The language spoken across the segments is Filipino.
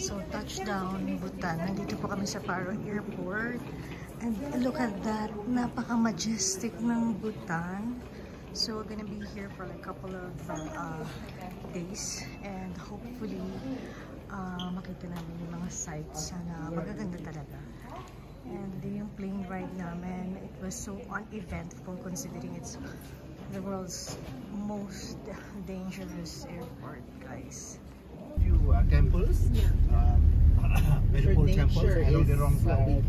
So, touchdown Bhutan. Nandito po kami sa Paro Airport. And look at that. Napaka-majestic ng Bhutan. So, we're gonna be here for like a couple of days. And hopefully, makita namin yung mga sights. Sana magaganda talaga. And yung plane ride namin, it was so uneventful considering it's the world's most dangerous airport, guys. Few temples, very old temples along the wrong side.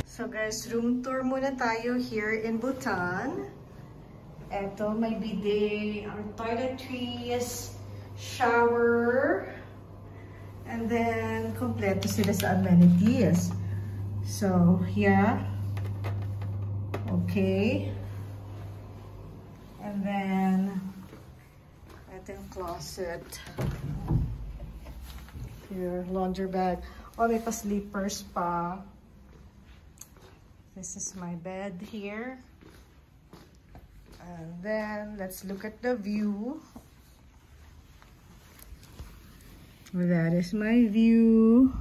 So guys, room tour muna tayo here in Bhutan. Eto, may bidet, our toiletries, shower, and then kompleto sila sa amenities. So, yeah. Okay. And then, ito yung closet. Here, laundry bag. Oh, may pa-sleepers pa. This is my bed here. And then, let's look at the view. That is my view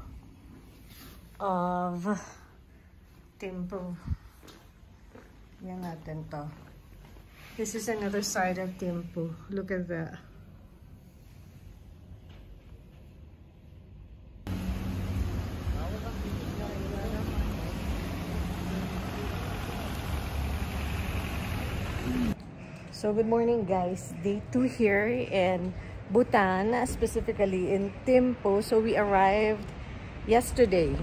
of Thimphu. Yan natin to. This is another side of Thimphu. Look at that. So good morning guys. Day 2 here in Bhutan, specifically in Thimphu. So we arrived yesterday.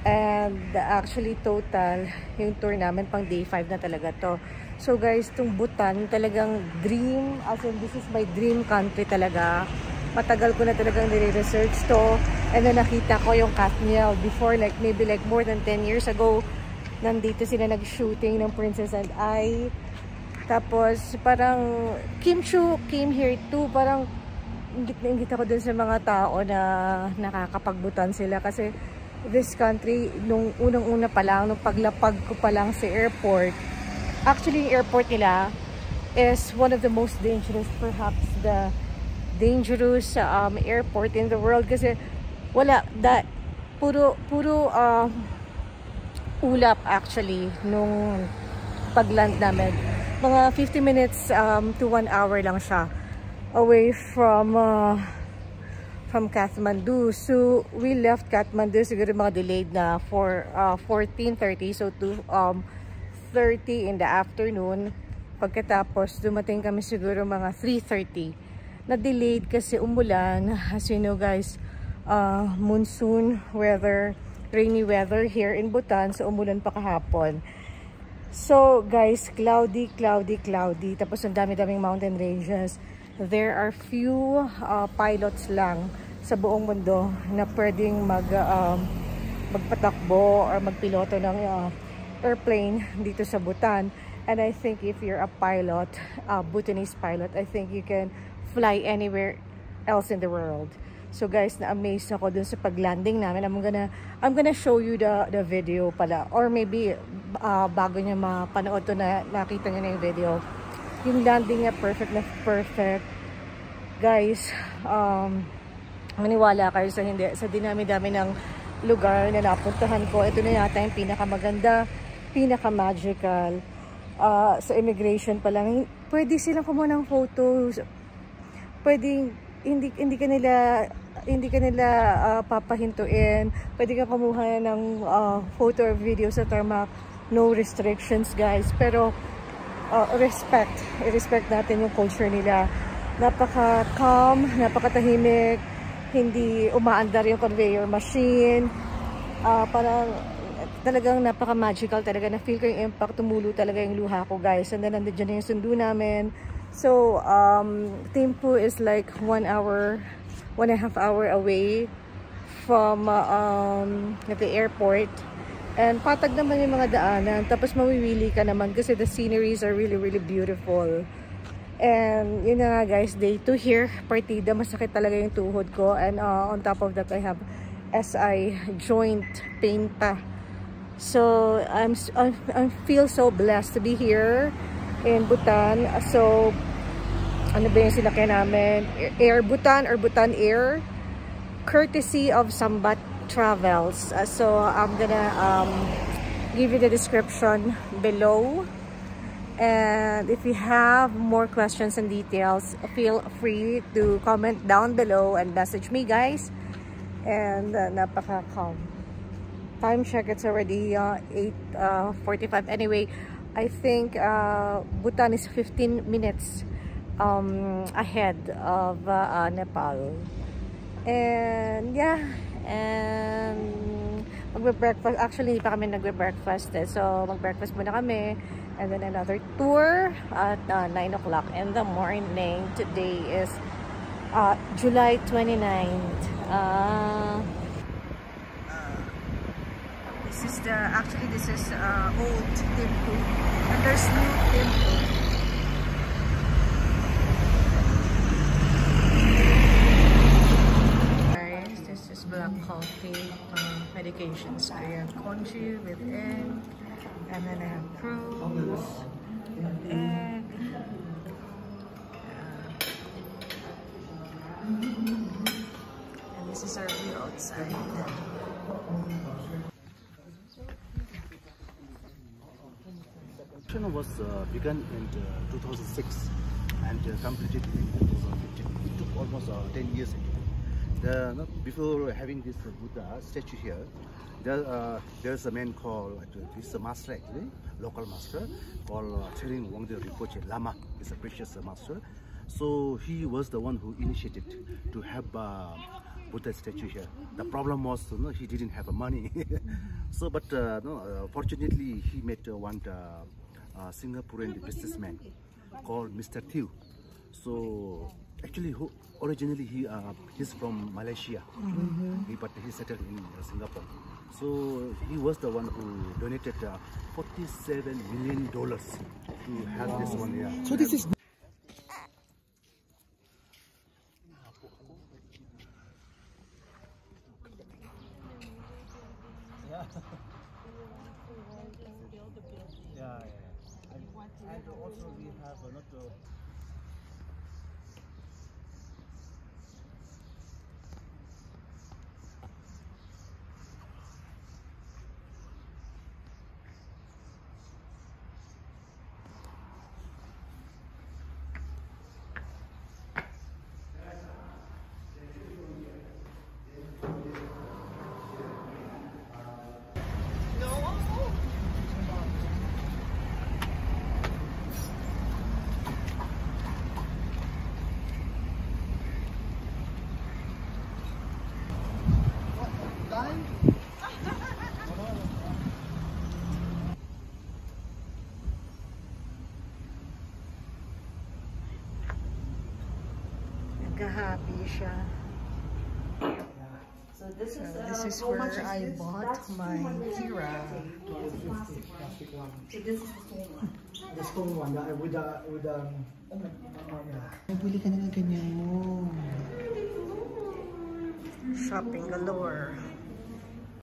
And actually total, yung tour namin pang day 5 na talaga to. So guys, itong Bhutan talagang dream, as in this is my dream country talaga. Matagal ko na talagang nire-research to. And then nakita ko yung Katniel before, like maybe like more than 10 years ago. Nandito sila nag-shooting ng Princess and I. Tapos parang Kim Chu came here too. Parang ingit ako dun sa mga tao na nakakapagbutan sila kasi this country, nung unang-una pa lang, nung paglapag ko pa lang sa airport, actually yung airport nila is one of the most dangerous, perhaps the dangerous airport in the world kasi wala, puro ulap actually nung pagland namin. Mga 50 minutes to 1 hour lang siya away from Kathmandu. So we left Kathmandu siguro mga delayed na for 14:30, so 2:30 in the afternoon. Pagkatapos dumating kami siguro mga 3:30. Na delayed kasi umulan, as you know guys, monsoon weather, rainy weather here in Bhutan, so umulan pa kahapon. So guys, cloudy. Tapos ang dami-daming mountain ranges. There are few pilots lang sa buong mundo na pwedeng magpatakbo or magpiloto ng airplane dito sa Bhutan. And I think if you're a pilot, Bhutanese pilot, I think you can fly anywhere else in the world. So guys, na-amaze ako dun sa paglanding namin. I'm gonna show you the video pala. Or maybe bago nyo mapanood to na nakita nyo na yung video. Yung landing niya perfect na perfect. Guys, maniwala kayo sa hindi. Sa dinami-dami ng lugar na napuntahan ko, ito na yata yung pinakamaganda, pinaka-magical. Sa immigration pa lang, pwede silang kumuha ng photos. Pwede, hindi ka nila papahintuin. Pwede ka kumuha ng photo or video sa tarmac. No restrictions guys. Pero i-respect natin yung culture nila. Napaka-calm, napakatahimik, hindi umaandar yung conveyor machine. Parang talagang napaka-magical talaga. Na-feel ko yung impact, tumulo talaga yung luha ko guys. And then nandiyan na yung sundo namin. So, Thimphu is like 1.5 hour away from the airport. And patag naman yung mga daanan. Tapos mawiwili ka naman kasi the sceneries are really beautiful. And yun na nga guys, day 2 here. Partida, masakit talaga yung tuhod ko. And on top of that, I have SI joint pain pa. So I feel so blessed to be here in Bhutan. So ano ba yung sinakyan namin? Air Bhutan or Bhutan Air, courtesy of Sambat Travels. So I'm gonna give you the description below, and if you have more questions and details, feel free to comment down below and message me, guys. And napaka-calm. Time check, it's already 8:45. Anyway, I think Bhutan is 15 minutes ahead of Nepal. And yeah, and magbe-breakfast. Actually, hindi pa kami nagbe-breakfast eh. So mag-breakfast muna kami, and then another tour at 9 o'clock in the morning. Today is July 29th. This is old Thimphu, and there's new Thimphu. Guys, this is black coffee, medications. I have congee with egg, and then I have fruits, egg. And this is our view outside. Was begun in 2006 and completed in 2015. It took almost 10 years. Before having this Buddha statue here, there's a man called, this is a master actually, local master called Tsering Wangde Rinpoche. Lama is a precious master. So he was the one who initiated to have Buddha statue here. The problem was, he didn't have money. So, but fortunately, he met one Singaporean businessman called Mr. Thieu. So actually, originally he's from Malaysia, but he settled in Singapore. So he was the one who donated $47 million to have this one here. So this is. And also we have another. Nagka-happy siya. So this is where I bought my Kira. So this is the stone one. With Nabili ka na ng ganyan mo. Shopping galore.